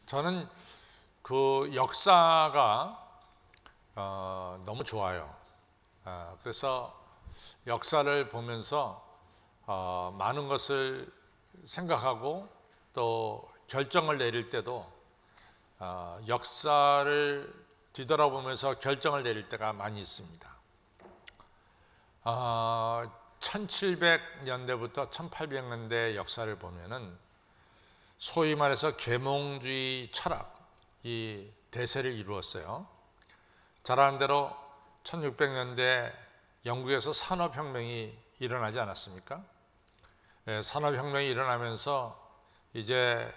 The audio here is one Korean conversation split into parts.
저는 그 역사가 너무 좋아요. 그래서 역사를 보면서 많은 것을 생각하고 또 결정을 내릴 때도 역사를 뒤돌아보면서 결정을 내릴 때가 많이 있습니다. 1700년대부터 1800년대 역사를 보면은 소위 말해서 계몽주의 철학이 대세를 이루었어요. 잘 아는 대로 1600년대 영국에서 산업혁명이 일어나지 않았습니까? 산업혁명이 일어나면서 이제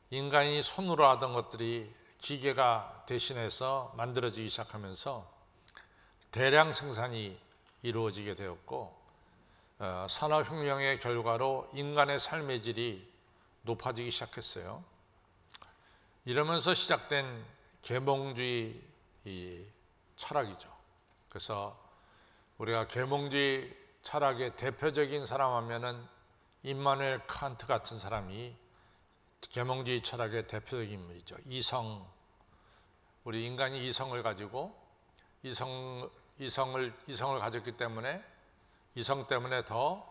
인간이 손으로 하던 것들이 기계가 대신해서 만들어지기 시작하면서 대량 생산이 이루어지게 되었고, 산업혁명의 결과로 인간의 삶의 질이 높아지기 시작했어요. 이러면서 시작된 계몽주의 철학이죠. 그래서 우리가 계몽주의 철학의 대표적인 사람 하면은 임마누엘 칸트 같은 사람이 계몽주의 철학의 대표적인 인물이죠. 이성, 우리 인간이 이성을 가지고 이성을 가졌기 때문에 이성 때문에 더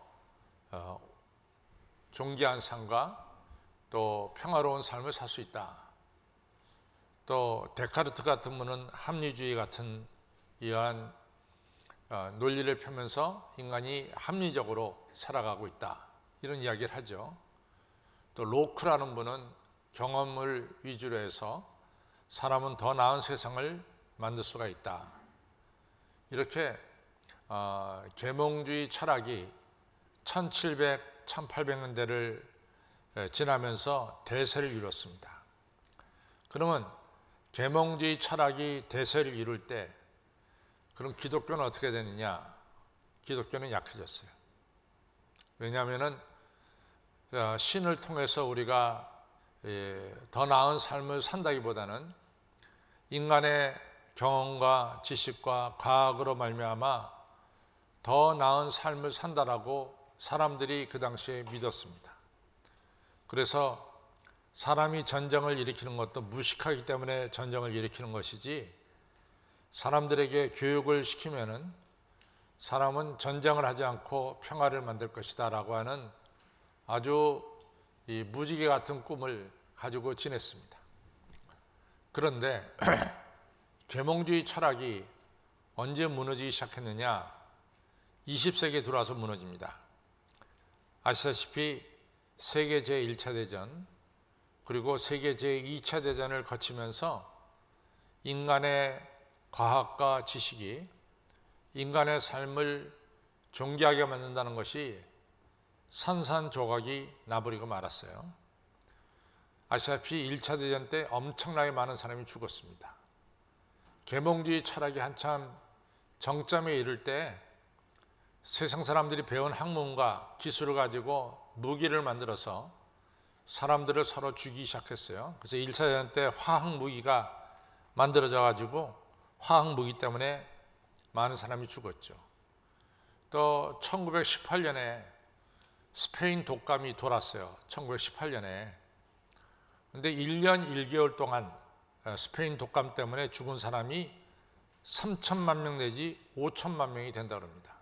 존귀한 삶과 또 평화로운 삶을 살 수 있다. 또 데카르트 같은 분은 합리주의 같은 이러한 논리를 펴면서 인간이 합리적으로 살아가고 있다, 이런 이야기를 하죠. 또 로크라는 분은 경험을 위주로 해서 사람은 더 나은 세상을 만들 수가 있다. 이렇게 계몽주의 철학이 1700, 1800년대를 지나면서 대세를 이뤘습니다. 그러면 계몽주의 철학이 대세를 이룰 때 그럼 기독교는 어떻게 되느냐? 기독교는 약해졌어요. 왜냐하면 신을 통해서 우리가 더 나은 삶을 산다기보다는 인간의 경험과 지식과 과학으로 말미암아 더 나은 삶을 산다라고 사람들이 그 당시에 믿었습니다. 그래서 사람이 전쟁을 일으키는 것도 무식하기 때문에 전쟁을 일으키는 것이지, 사람들에게 교육을 시키면은 사람은 전쟁을 하지 않고 평화를 만들 것이다 라고 하는 아주 무지개 같은 꿈을 가지고 지냈습니다. 그런데 계몽주의 철학이 언제 무너지기 시작했느냐? 20세기에 들어와서 무너집니다. 아시다시피 세계 제1차 대전 그리고 세계 제2차 대전을 거치면서 인간의 과학과 지식이 인간의 삶을 존귀하게 만든다는 것이 산산조각이 나버리고 말았어요. 아시다시피 1차 대전 때 엄청나게 많은 사람이 죽었습니다. 계몽주의 철학이 한참 정점에 이를 때 세상 사람들이 배운 학문과 기술을 가지고 무기를 만들어서 사람들을 서로 죽이기 시작했어요. 그래서 1차 대전 때 화학 무기가 만들어져 가지고 화학 무기 때문에 많은 사람이 죽었죠. 또 1918년에 스페인 독감이 돌았어요. 1918년에. 근데 1년 1개월 동안 스페인 독감 때문에 죽은 사람이 3천만 명 내지 5천만 명이 된다고 합니다.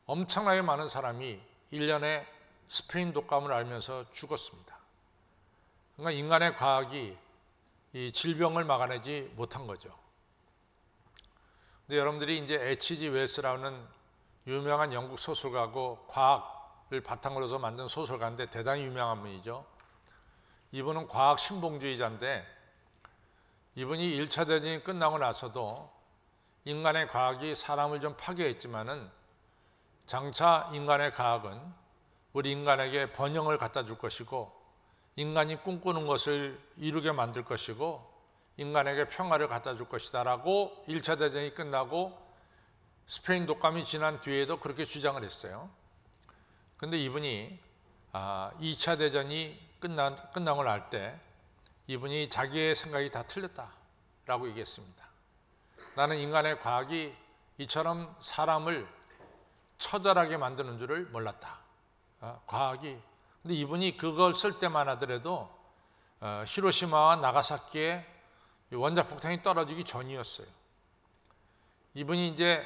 엄청나게 많은 사람이 1년에 스페인 독감을 앓면서 죽었습니다. 그러니까 인간의 과학이 이 질병을 막아내지 못한 거죠. 근데 여러분들이 이제 H.G. 웰스라는 유명한 영국 소설가고 과학을 바탕으로 해서 만든 소설가인데 대단히 유명한 분이죠. 이분은 과학 신봉주의자인데 이분이 1차 대전이 끝나고 나서도 인간의 과학이 사람을 좀 파괴했지만은 장차 인간의 과학은 우리 인간에게 번영을 갖다 줄 것이고 인간이 꿈꾸는 것을 이루게 만들 것이고 인간에게 평화를 갖다 줄 것이다 라고 1차 대전이 끝나고 스페인 독감이 지난 뒤에도 그렇게 주장을 했어요. 근데 이분이 2차 대전이 끝나고 날 때 이분이 자기의 생각이 다 틀렸다라고 얘기했습니다. 나는 인간의 과학이 이처럼 사람을 처절하게 만드는 줄을 몰랐다. 과학이. 근데 이분이 그걸 쓸 때만 하더라도 히로시마와 나가사키에 원자폭탄이 떨어지기 전이었어요. 이분이 이제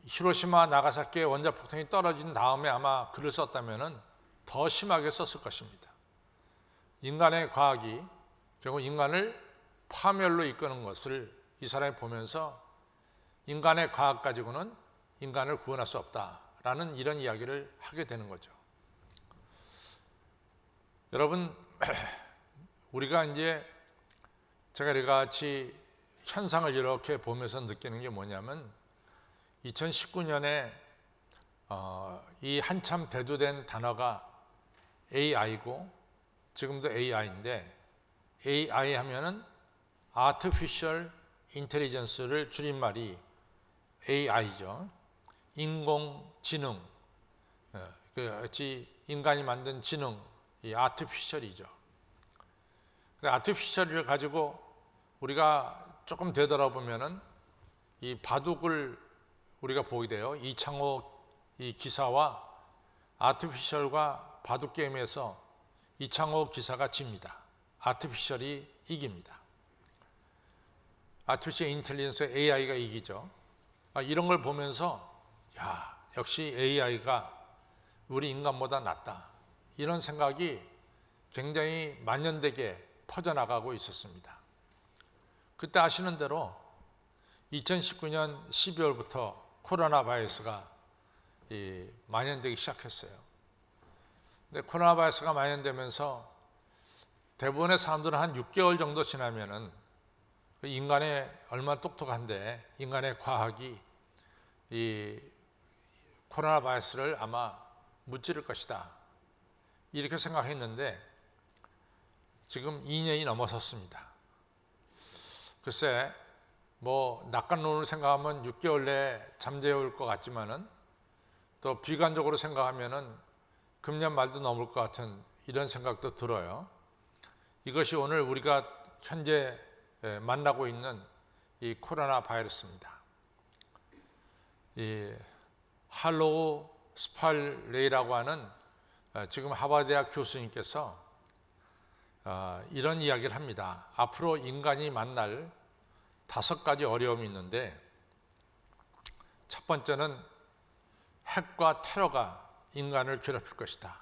히로시마, 나가사키에 원자폭탄이 떨어진 다음에 아마 글을 썼다면 더 심하게 썼을 것입니다. 인간의 과학이 결국 인간을 파멸로 이끄는 것을 이 사람이 보면서 인간의 과학 가지고는 인간을 구원할 수 없다라는 이런 이야기를 하게 되는 거죠. 여러분, 우리가 이제 제가 이같이 현상을 이렇게 보면서 느끼는 게 뭐냐면 2019년에 이 한참 대두된 단어가 AI고 지금도 AI인데 AI 하면은 Artificial Intelligence를 줄임말이 AI죠. 인공지능, 그렇지 인간이 만든 지능, 이 Artificial이죠. Artificial을 가지고 우리가 조금 되돌아보면은 이 바둑을 우리가 보게 돼요. 이창호 이 기사와 아티피셜과 바둑 게임에서 이창호 기사가 집니다. 아티피셜이 이깁니다. 아티피셜 인텔리전스 AI가 이기죠. 이런 걸 보면서 야, 역시 AI가 우리 인간보다 낫다. 이런 생각이 굉장히 만연되게 퍼져나가고 있었습니다. 그때 아시는 대로 2019년 12월부터 코로나 바이러스가 만연되기 시작했어요. 근데 코로나 바이러스가 만연되면서 대부분의 사람들은 한 6개월 정도 지나면은 인간의 얼마나 똑똑한데 인간의 과학이 이 코로나 바이러스를 아마 무찌를 것이다. 이렇게 생각했는데 지금 2년이 넘어섰습니다. 글쎄, 뭐 낙관론을 생각하면 6개월 내에 잠재울 것 같지만은 또 비관적으로 생각하면은 금년 말도 넘을 것 같은 이런 생각도 들어요. 이것이 오늘 우리가 현재 만나고 있는 이 코로나 바이러스입니다. 이 할로우 스팔레이라고 하는 지금 하버드 대학 교수님께서 이런 이야기를 합니다. 앞으로 인간이 만날 5가지 어려움이 있는데 첫 번째는 핵과 테러가 인간을 괴롭힐 것이다.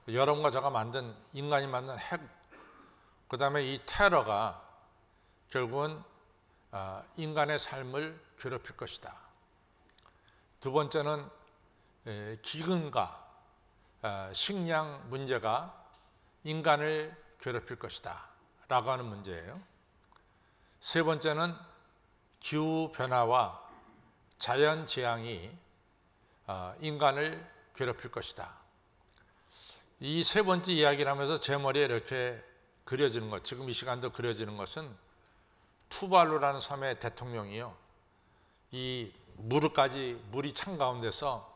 여러분과 제가 만든 인간이 만든 핵, 그 다음에 이 테러가 결국은 인간의 삶을 괴롭힐 것이다. 두 번째는 기근과 식량 문제가 인간을 괴롭힐 것이다 라고 하는 문제예요. 세 번째는 기후변화와 자연재앙이 인간을 괴롭힐 것이다. 이 세 번째 이야기를 하면서 제 머리에 이렇게 그려지는 것, 지금 이 시간도 그려지는 것은 투발루라는 섬의 대통령이요, 이 물이 찬 가운데서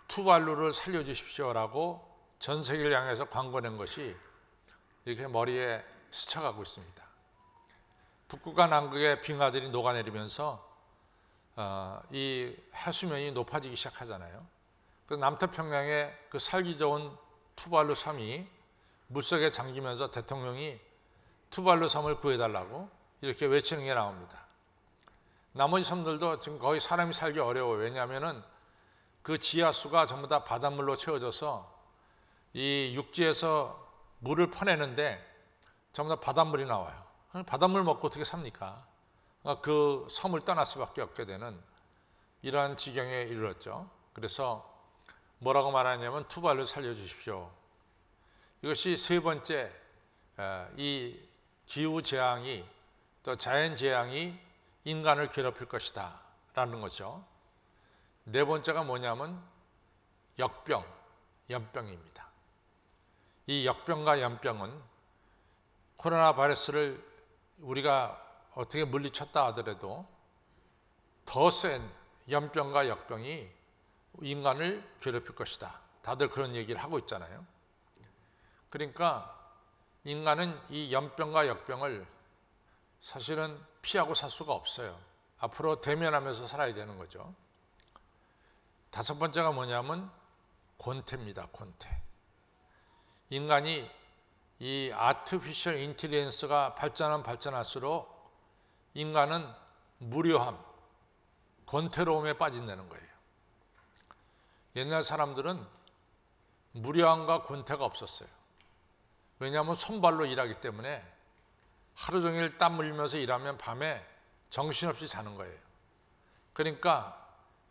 투발루를 살려주십시오라고 전 세계를 향해서 광고 낸 것이 이렇게 머리에 스쳐가고 있습니다. 북극과 남극의 빙하들이 녹아내리면서 이 해수면이 높아지기 시작하잖아요. 그 남태평양에 그 살기 좋은 투발루 섬이 물속에 잠기면서 대통령이 투발루 섬을 구해달라고 이렇게 외치는 게 나옵니다. 나머지 섬들도 지금 거의 사람이 살기 어려워요. 왜냐하면은 그 지하수가 전부 다 바닷물로 채워져서 이 육지에서 물을 퍼내는데 전부 다 바닷물이 나와요. 바닷물 먹고 어떻게 삽니까? 그 섬을 떠날 수밖에 없게 되는 이러한 지경에 이르렀죠. 그래서 뭐라고 말하냐면 투발루 살려주십시오. 이것이 세 번째, 이 기후재앙이 또 자연재앙이 인간을 괴롭힐 것이다 라는 거죠. 네 번째가 뭐냐면 연병입니다. 이 역병과 연병은 코로나 바이러스를 우리가 어떻게 물리쳤다 하더라도 더 센 연병과 역병이 인간을 괴롭힐 것이다. 다들 그런 얘기를 하고 있잖아요. 그러니까 인간은 이 연병과 역병을 사실은 피하고 살 수가 없어요. 앞으로 대면하면서 살아야 되는 거죠. 다섯 번째가 뭐냐면 권태입니다. 권태. 인간이 이 아티피셜 인텔리전스가 발전할수록 인간은 무료함, 권태로움에 빠진다는 거예요. 옛날 사람들은 무료함과 권태가 없었어요. 왜냐하면 손발로 일하기 때문에 하루 종일 땀 흘리면서 일하면 밤에 정신없이 자는 거예요. 그러니까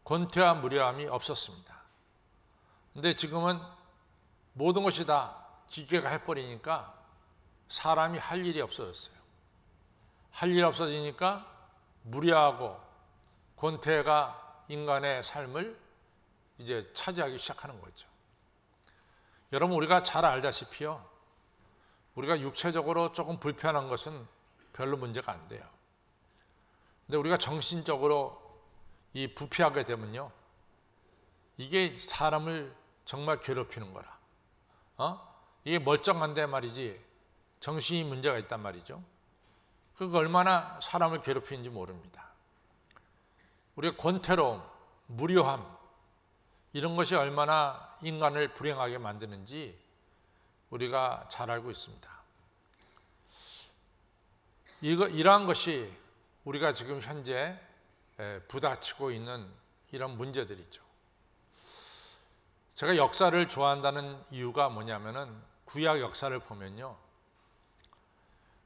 권태와 무료함이 없었습니다. 근데 지금은 모든 것이 다 기계가 해버리니까 사람이 할 일이 없어졌어요. 할 일이 없어지니까 무료하고 권태가 인간의 삶을 이제 차지하기 시작하는 거죠. 여러분, 우리가 잘 알다시피요, 우리가 육체적으로 조금 불편한 것은 별로 문제가 안 돼요. 근데 우리가 정신적으로 이 부패하게 되면요, 이게 사람을 정말 괴롭히는 거라. 이게 멀쩡한데 말이지 정신이 문제가 있단 말이죠. 그거 얼마나 사람을 괴롭히는지 모릅니다. 우리가 권태로움, 무료함, 이런 것이 얼마나 인간을 불행하게 만드는지 우리가 잘 알고 있습니다. 이러한 것이 우리가 지금 현재 부닥치고 있는 이런 문제들이죠. 제가 역사를 좋아한다는 이유가 뭐냐면은 구약 역사를 보면요,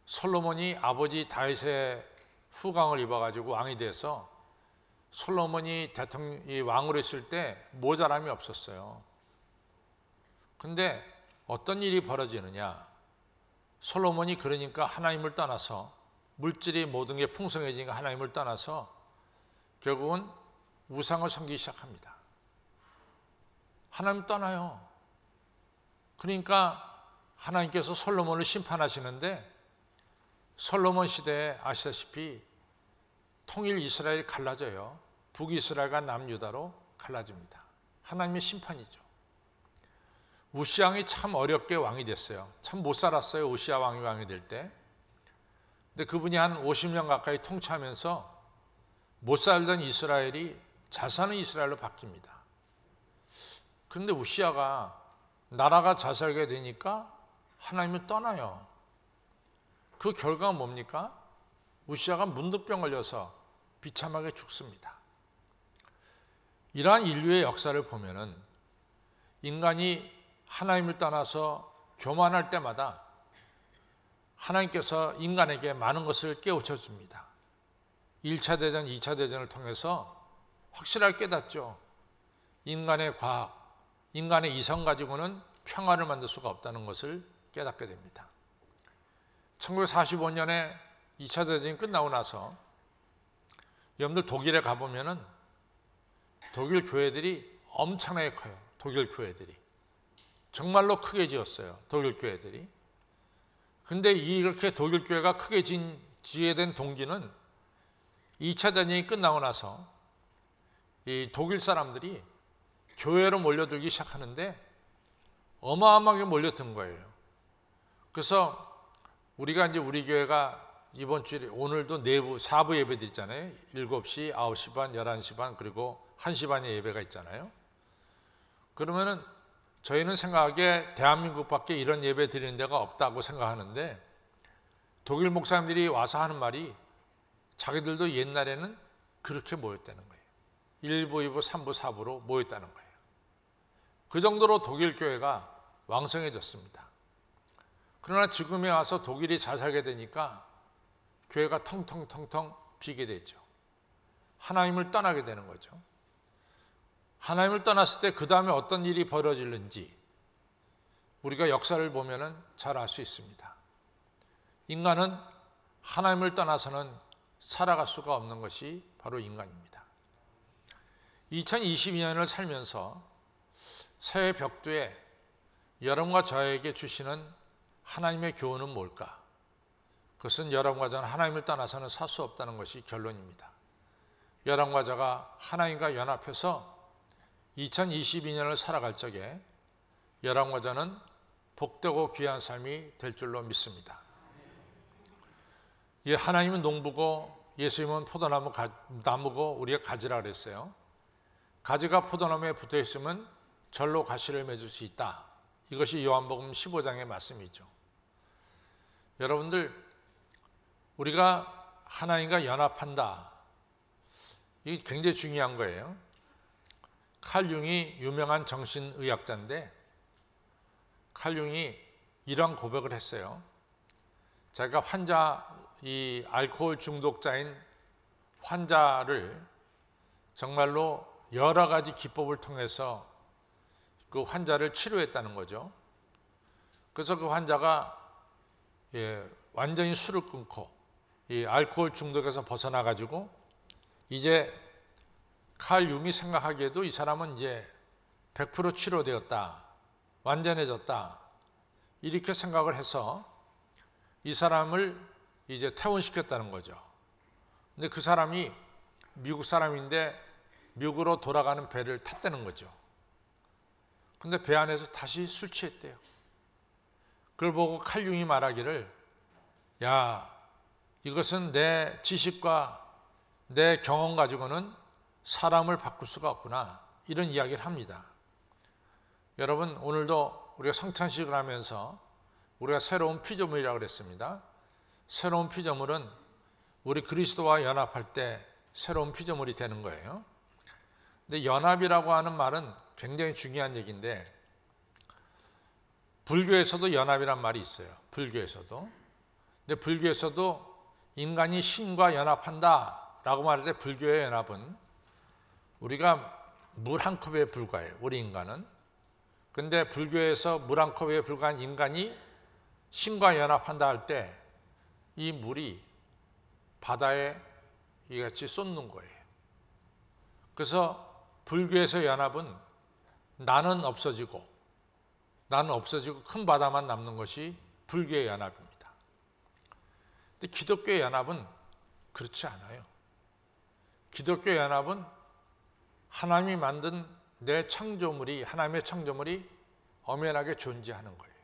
솔로몬이 아버지 다윗의 후광을 입어가지고 왕이 돼서 솔로몬이 왕으로 있을 때 모자람이 없었어요. 근데 어떤 일이 벌어지느냐, 솔로몬이 그러니까 하나님을 떠나서, 물질이 모든 게 풍성해지니까 하나님을 떠나서 결국은 우상을 섬기기 시작합니다. 하나님 떠나요. 그러니까 하나님께서 솔로몬을 심판하시는데, 솔로몬 시대에 아시다시피 통일 이스라엘이 갈라져요. 북이스라엘과 남유다로 갈라집니다. 하나님의 심판이죠. 우시아 왕이 참 어렵게 왕이 됐어요. 참 못 살았어요, 우시아 왕이 될 때. 근데 그분이 한 50년 가까이 통치하면서 못 살던 이스라엘이 잘 사는 이스라엘로 바뀝니다. 그런데 우시아가 나라가 잘 살게 되니까 하나님을 떠나요. 그 결과가 뭡니까? 우시아가 문득병 걸려서 비참하게 죽습니다. 이러한 인류의 역사를 보면은 인간이 하나님을 떠나서 교만할 때마다 하나님께서 인간에게 많은 것을 깨우쳐 줍니다. 1차 대전, 2차 대전을 통해서 확실하게 깨닫죠. 인간의 과학, 인간의 이성 가지고는 평화를 만들 수가 없다는 것을 깨닫게 됩니다. 1945년에 2차 대전이 끝나고 나서 여러분들 독일에 가보면은 독일 교회들이 엄청나게 커요. 독일 교회들이 정말로 크게 지었어요. 독일 교회들이. 근데 이렇게 독일 교회가 크게 지게 된 동기는 2차 대전이 끝나고 나서 이 독일 사람들이 교회로 몰려들기 시작하는데 어마어마하게 몰려든 거예요. 그래서 우리가 이제 우리 교회가 이번 주에 오늘도 내부 4부 예배들 있잖아요. 7시, 9시 반, 11시 반, 그리고 1시 반에 예배가 있잖아요. 그러면은 저희는 생각하기에 대한민국밖에 이런 예배 드리는 데가 없다고 생각하는데, 독일 목사님들이 와서 하는 말이 자기들도 옛날에는 그렇게 모였다는 거예요. 1부, 2부, 3부, 4부로 모였다는 거예요. 그 정도로 독일 교회가 왕성해졌습니다. 그러나 지금에 와서 독일이 잘 살게 되니까 교회가 텅텅텅텅 비게 되죠. 하나님을 떠나게 되는 거죠. 하나님을 떠났을 때 그 다음에 어떤 일이 벌어지는지 우리가 역사를 보면 잘 알 수 있습니다. 인간은 하나님을 떠나서는 살아갈 수가 없는 것이 바로 인간입니다. 2022년을 살면서 새해 벽두에 여러분과 저에게 주시는 하나님의 교훈은 뭘까? 그것은 여러분과 저는 하나님을 떠나서는 살 수 없다는 것이 결론입니다. 여러분과 저가 하나님과 연합해서 2022년을 살아갈 적에 여러분과 저는 복되고 귀한 삶이 될 줄로 믿습니다. 하나님은 농부고 예수님은 나무고 우리가 가지라 그랬어요. 가지가 포도나무에 붙어 있으면 절로 가시를 맺을 수 있다. 이것이 요한복음 15장의 말씀이죠. 여러분들, 우리가 하나님과 연합한다. 이게 굉장히 중요한 거예요. 칼 융이 유명한 정신의학자인데 칼 융이 이런 고백을 했어요. 자기가 이 알코올 중독자인 환자를 정말로 여러 가지 기법을 통해서 그 환자를 치료했다는 거죠. 그래서 그 환자가 완전히 술을 끊고 이 알코올 중독에서 벗어나 가지고 이제 칼 융이 생각하기에도 이 사람은 이제 100% 치료되었다, 완전해졌다, 이렇게 생각을 해서 이 사람을 이제 퇴원시켰다는 거죠. 근데 그 사람이 미국 사람인데 미국으로 돌아가는 배를 탔다는 거죠. 근데 배 안에서 다시 술 취했대요. 그걸 보고 칼 융이 말하기를, 야, 이것은 내 지식과 내 경험 가지고는 사람을 바꿀 수가 없구나, 이런 이야기를 합니다. 여러분, 오늘도 우리가 성찬식을 하면서 우리가 새로운 피조물이라고 그랬습니다. 새로운 피조물은 우리 그리스도와 연합할 때 새로운 피조물이 되는 거예요. 근데 연합이라고 하는 말은 굉장히 중요한 얘기인데, 불교에서도 연합이란 말이 있어요. 불교에서도. 근데 불교에서도 인간이 신과 연합한다 라고 말할 때 불교의 연합은 우리가 물 한 컵에 불과해요. 우리 인간은. 근데 불교에서 물 한 컵에 불과한 인간이 신과 연합한다 할 때 이 물이 바다에 이같이 쏟는 거예요. 그래서 불교에서 연합은 나는 없어지고 큰 바다만 남는 것이 불교의 연합입니다. 근데 기독교의 연합은 그렇지 않아요. 기독교의 연합은 하나님이 만든 하나님의 창조물이 엄연하게 존재하는 거예요.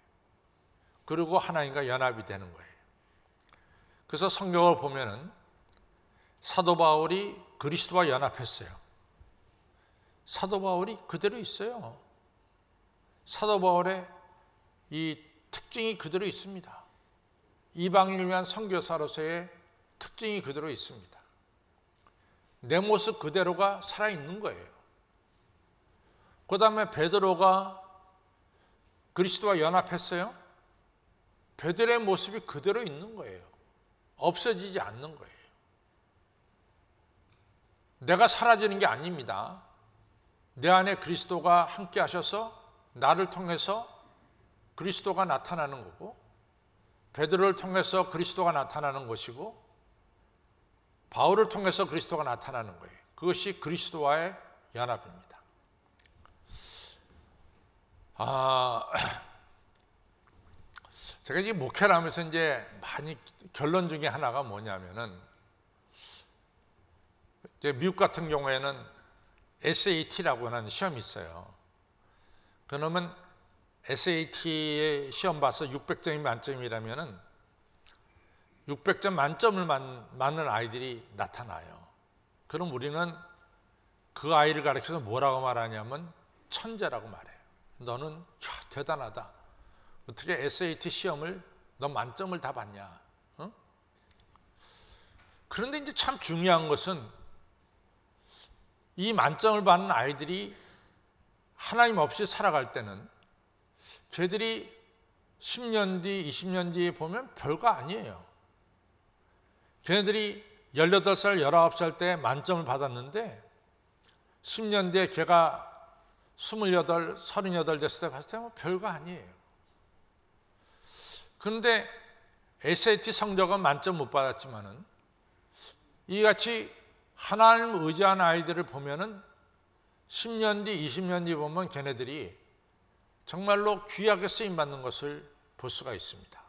그리고 하나님과 연합이 되는 거예요. 그래서 성경을 보면은 사도 바울이 그리스도와 연합했어요. 사도 바울이 그대로 있어요. 사도 바울의 이 특징이 그대로 있습니다. 이방인을 위한 선교사로서의 특징이 그대로 있습니다. 내 모습 그대로가 살아있는 거예요. 그 다음에 베드로가 그리스도와 연합했어요. 베드로의 모습이 그대로 있는 거예요. 없어지지 않는 거예요. 내가 사라지는 게 아닙니다. 내 안에 그리스도가 함께 하셔서 나를 통해서 그리스도가 나타나는 거고, 베드로를 통해서 그리스도가 나타나는 것이고, 바울을 통해서 그리스도가 나타나는 거예요. 그것이 그리스도와의 연합입니다. 제가 이제 목회를 하면서 이제 많이 결론 중에 하나가 뭐냐면은, 이제 미국 같은 경우에는 SAT라고 하는 시험이 있어요. 그러면 SAT의 시험 봐서 600점이 만점이라면은 600점 만점을 맞는 아이들이 나타나요. 그럼 우리는 그 아이를 가르쳐서 뭐라고 말하냐면 천재라고 말해요. 너는 대단하다. 어떻게 SAT 시험을 너 만점을 다 받냐? 어? 그런데 이제 참 중요한 것은 이 만점을 받는 아이들이 하나님 없이 살아갈 때는 걔들이 10년 뒤, 20년 뒤에 보면 별거 아니에요. 걔네들이 18살, 19살 때 만점을 받았는데 10년 뒤에 걔가 28, 38 됐을 때 봤을 때 뭐 별거 아니에요. 그런데 SAT 성적은 만점 못 받았지만은 이같이 하나님을 의지한 아이들을 보면은 10년 뒤, 20년 뒤 보면 걔네들이 정말로 귀하게 쓰임 받는 것을 볼 수가 있습니다.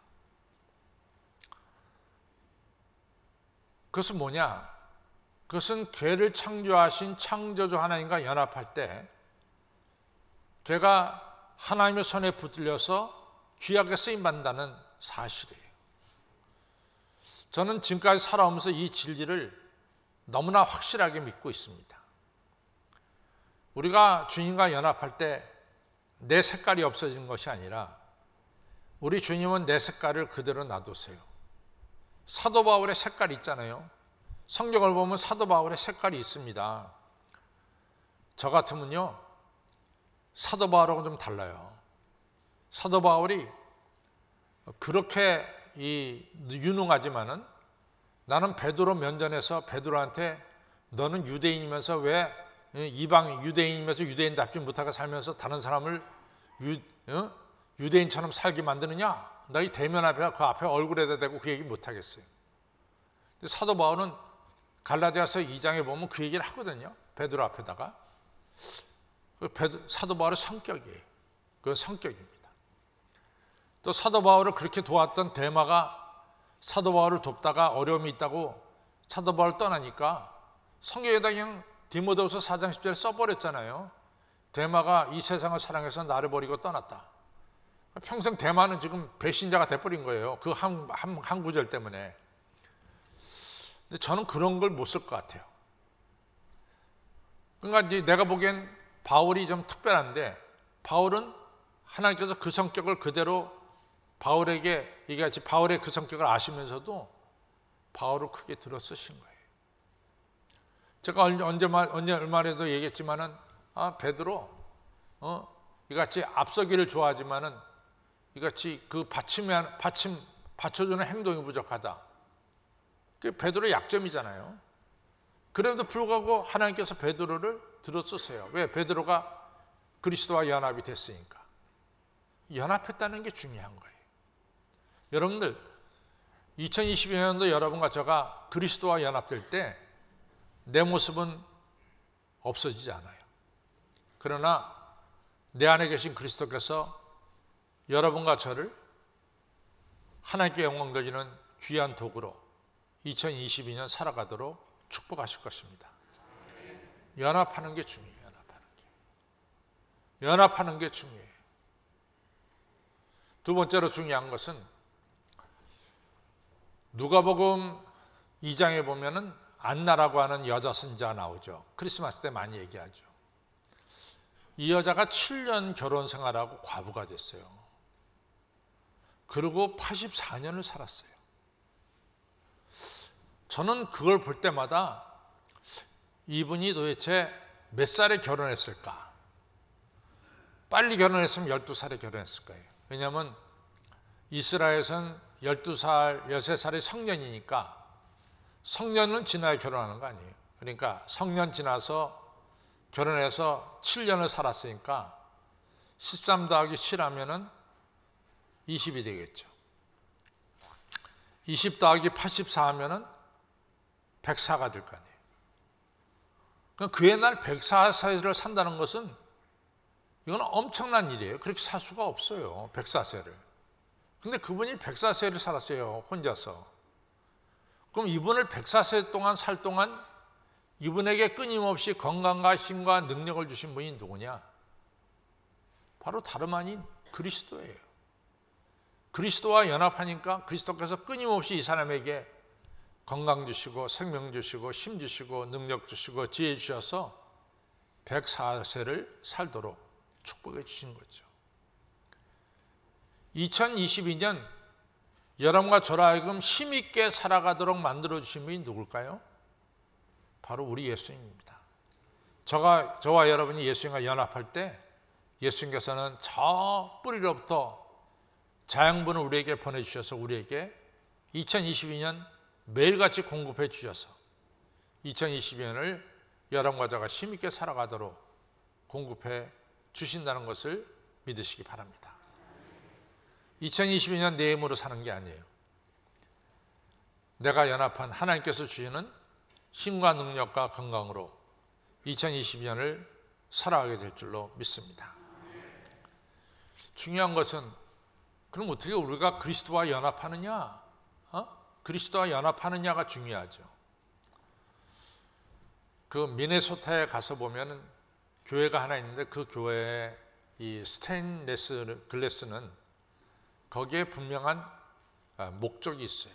그것은 뭐냐? 그것은 걔를 창조하신 창조주 하나님과 연합할 때 걔가 하나님의 손에 붙들려서 귀하게 쓰임 받는다는 사실이에요. 저는 지금까지 살아오면서 이 진리를 너무나 확실하게 믿고 있습니다. 우리가 주님과 연합할 때 내 색깔이 없어지는 것이 아니라 우리 주님은 내 색깔을 그대로 놔두세요. 사도 바울의 색깔이 있잖아요. 성경을 보면 사도 바울의 색깔이 있습니다. 저 같으면요, 사도 바울하고는 좀 달라요. 사도 바울이 그렇게 유능하지만은 나는 베드로 면전에서 베드로한테 너는 유대인이면서 왜 이방 유대인이면서 유대인답지 못하게 살면서 다른 사람을 유대인처럼 살게 만드느냐? 너희 대면 앞에 그 앞에 얼굴에다 대고 그 얘기 못 하겠어요. 사도 바울은 갈라디아서 2장에 보면 그 얘기를 하거든요. 베드로 앞에다가. 사도 바울의 성격이에요. 그건 성격입니다. 또 사도 바울을 그렇게 도왔던 데마가 사도 바울을 돕다가 어려움이 있다고 사도 바울 떠나니까 성경에다 그냥 디모데후서 4장 10절에 써버렸잖아요. 데마가 이 세상을 사랑해서 나를 버리고 떠났다. 평생 데마는 지금 배신자가 돼버린 거예요. 그 한 구절 때문에. 근데 저는 그런 걸 못 쓸 것 같아요. 그러니까 이제 내가 보기엔 바울이 좀 특별한데, 바울은 하나님께서 그 성격을 그대로 바울에게, 이게 바울의 그 성격을 아시면서도 바울을 크게 들어 쓰신 거예요. 제가 얼마 전에도 얘기했지만은, 베드로, 이같이 앞서기를 좋아하지만은, 이같이 그 받쳐주는 행동이 부족하다. 그게 베드로의 약점이잖아요. 그럼에도 불구하고 하나님께서 베드로를 들어 쓰세요. 왜? 베드로가 그리스도와 연합이 됐으니까. 연합했다는 게 중요한 거예요. 여러분들, 2022년도 여러분과 제가 그리스도와 연합될 때 내 모습은 없어지지 않아요. 그러나 내 안에 계신 그리스도께서 여러분과 저를 하나님께 영광 돌리는 귀한 도구로 2022년 살아가도록 축복하실 것입니다. 연합하는 게 중요해요. 연합하는 게 중요해요. 두 번째로 중요한 것은 누가복음 2장에 보면은 안나라고 하는 여자 선지자가 나오죠. 크리스마스 때 많이 얘기하죠. 이 여자가 7년 결혼 생활하고 과부가 됐어요. 그리고 84년을 살았어요. 저는 그걸 볼 때마다 이분이 도대체 몇 살에 결혼했을까? 빨리 결혼했으면 12살에 결혼했을 거예요. 왜냐하면 이스라엘에서는 12살, 13살이 성년이니까 성년은 지나야 결혼하는 거 아니에요. 그러니까 성년 지나서 결혼해서 7년을 살았으니까 13 더하기 7 하면은 20이 되겠죠. 20 더하기 84 하면은 104가 될 거 아니에요. 그러니까 그 옛날 104세를 산다는 것은 이건 엄청난 일이에요. 그렇게 살 수가 없어요. 104세를. 근데 그분이 104세를 살았어요. 혼자서. 그럼 이분을 104세 동안 살 동안 이분에게 끊임없이 건강과 힘과 능력을 주신 분이 누구냐? 바로 다름 아닌 그리스도예요. 그리스도와 연합하니까 그리스도께서 끊임없이 이 사람에게 건강 주시고 생명 주시고 힘 주시고 능력 주시고 지혜 주셔서 104세를 살도록 축복해 주신 거죠. 2022년 여러분과 저로 하여금 힘있게 살아가도록 만들어주신 분이 누굴까요? 바로 우리 예수님입니다. 저와 여러분이 예수님과 연합할 때 예수님께서는 저 뿌리로부터 자양분을 우리에게 보내주셔서 우리에게 2022년 매일같이 공급해 주셔서 2022년을 여러분과 저가 힘있게 살아가도록 공급해 주신다는 것을 믿으시기 바랍니다. 2022년 내 힘으로 사는 게 아니에요. 내가 연합한 하나님께서 주시는 힘과 능력과 건강으로 2022년을 살아가게 될 줄로 믿습니다. 중요한 것은 그럼 어떻게 우리가 그리스도와 연합하느냐? 그리스도와 연합하느냐가 중요하죠. 그 미네소타에 가서 보면은 교회가 하나 있는데 그 교회의 이 스테인레스 글래스는 거기에 분명한 목적이 있어요.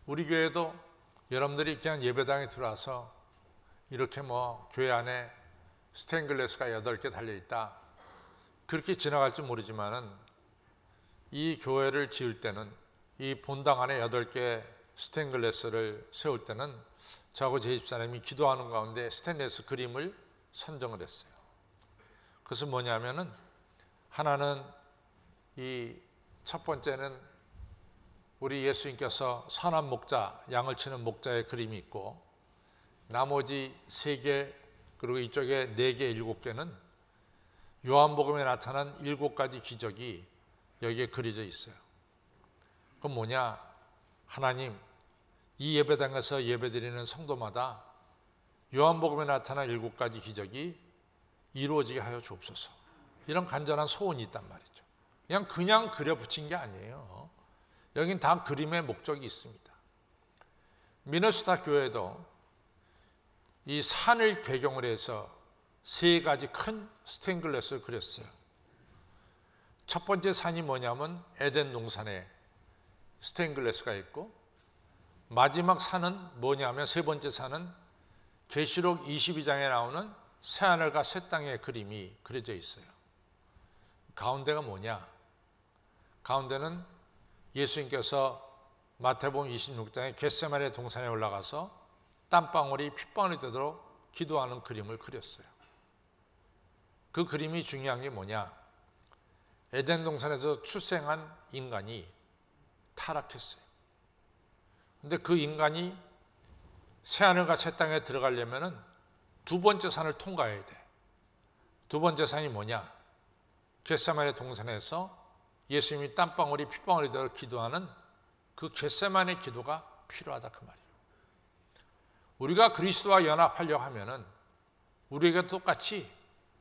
우리 교회도 여러분들이 그냥 예배당에 들어와서 이렇게 교회 안에 스테인글래스가 8개 달려있다 그렇게 지나갈지 모르지만은 이 교회를 지을 때는, 이 본당 안에 8개 스테인글래스를 세울 때는 저하고 제 집사람이 기도하는 가운데 스테인리스 그림을 선정을 했어요. 그것은 뭐냐면은, 하나는 이 첫 번째는 우리 예수님께서 선한 목자, 양을 치는 목자의 그림이 있고, 나머지 3개, 그리고 이쪽에 4개, 7개는 요한복음에 나타난 7가지 기적이 여기에 그려져 있어요. 그건 뭐냐? 하나님, 이 예배당에서 예배드리는 성도마다 요한복음에 나타난 7가지 기적이 이루어지게 하여 주옵소서. 이런 간절한 소원이 있단 말이죠. 그냥 그려 붙인 게 아니에요. 여긴 다 그림의 목적이 있습니다. 미네소타 교회도 이 산을 배경으로 해서 3가지 큰 스테인글래스를 그렸어요. 첫 번째 산이 뭐냐면 에덴 동산에 스테인글래스가 있고, 마지막 산은 뭐냐면, 3번째 산은 계시록 22장에 나오는 새하늘과 새 땅의 그림이 그려져 있어요. 가운데가 뭐냐? 가운데는 예수님께서 마태복음 26장에 겟세마네 동산에 올라가서 땀방울이 핏방울이 되도록 기도하는 그림을 그렸어요. 그 그림이 중요한 게 뭐냐? 에덴 동산에서 출생한 인간이 타락했어요. 근데 그 인간이 새하늘과 새 땅에 들어가려면은 2번째 산을 통과해야 돼. 2번째 산이 뭐냐? 겟세마네 동산에서 예수님이 땀방울이 핏방울이 되도록 기도하는 그 겟세마네 기도가 필요하다, 그 말이에요. 우리가 그리스도와 연합하려고 하면은 우리에게 똑같이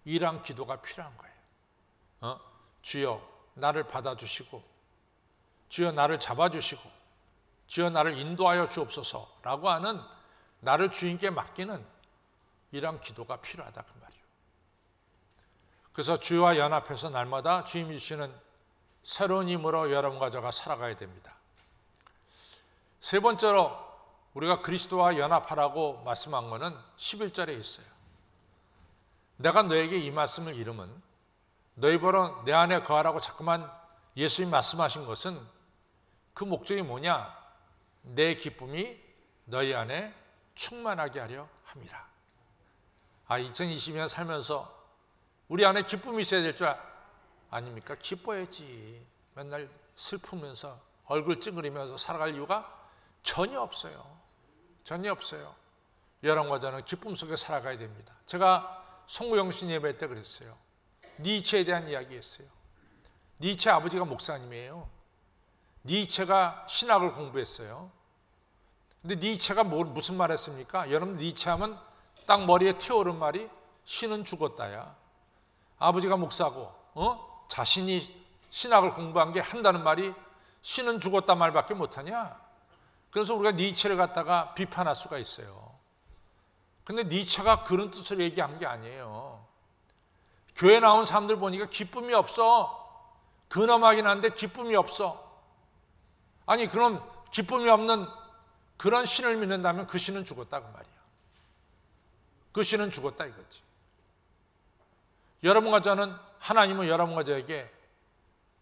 이러한 기도가 필요한 거예요. 주여 나를 받아주시고, 주여 나를 잡아주시고, 주여 나를 인도하여 주옵소서라고 하는, 나를 주님께 맡기는 이러한 기도가 필요하다, 그 말이에요. 그래서 주와 연합해서 날마다 주님이 주시는 새로운 힘으로 여러분과 저가 살아가야 됩니다. 3번째로 우리가 그리스도와 연합하라고 말씀한 것은 11절에 있어요. 내가 너에게 이 말씀을 이루면 너희 보러 내 안에 거하라고 자꾸만 예수님 말씀하신 것은, 그 목적이 뭐냐? 내 기쁨이 너희 안에 충만하게 하려 함이라. 2020년 살면서 우리 안에 기쁨이 있어야 될 줄 아닙니까? 기뻐야지. 맨날 슬프면서 얼굴 찡그리면서 살아갈 이유가 전혀 없어요. 전혀 없어요. 여러분과 저는 기쁨 속에 살아가야 됩니다. 제가 송구영신 예배 때 그랬어요. 니체에 대한 이야기했어요. 니체 아버지가 목사님이에요. 니체가 신학을 공부했어요. 근데 니체가 무슨 말 했습니까? 여러분, 니체 하면 딱 머리에 튀어오른 말이 신은 죽었다야. 아버지가 목사고 자신이 신학을 공부한 게 한다는 말이 신은 죽었다 말밖에 못하냐? 그래서 우리가 니체를 갖다가 비판할 수가 있어요. 근데 니체가 그런 뜻을 얘기한 게 아니에요. 교회 나온 사람들 보니까 기쁨이 없어. 근엄하긴 한데 기쁨이 없어. 아니, 그럼 기쁨이 없는 그런 신을 믿는다면 그 신은 죽었다, 그 말이야. 그 신은 죽었다 이거지. 여러분과 저는, 하나님은 여러분과 저에게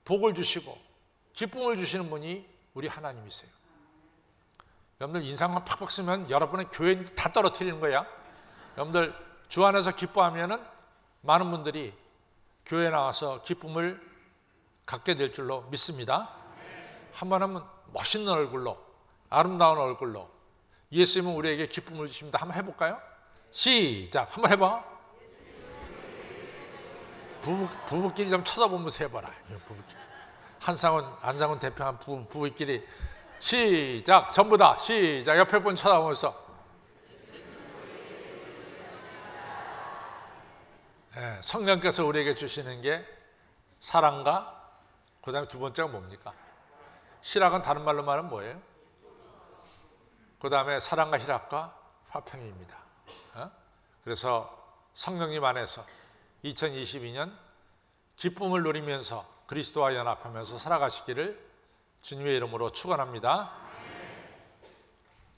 복을 주시고 기쁨을 주시는 분이 우리 하나님이세요. 여러분들 인상만 팍팍 쓰면 여러분의 교회 다 떨어뜨리는 거야. 여러분들 주 안에서 기뻐하면은 많은 분들이 교회에 나와서 기쁨을 갖게 될 줄로 믿습니다. 한번 하면 멋있는 얼굴로, 아름다운 얼굴로 예수님은 우리에게 기쁨을 주십니다. 한번 해볼까요? 시작. 한번 해봐. 부부끼리 좀 쳐다보면서 해봐라. 부부끼리. 한상훈 대표한 부부끼리 시작. 전부 다 시작. 옆에 분 쳐다보면서. 네, 성령께서 우리에게 주시는 게 사랑과, 그 다음에 2번째가 뭡니까? 희락은 다른 말로 말하면 뭐예요? 그 다음에 사랑과 희락과 화평입니다. 그래서 성령님 안에서 2022년 기쁨을 누리면서 그리스도와 연합하면서 살아가시기를 주님의 이름으로 축원합니다.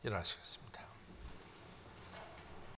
일어나시겠습니다.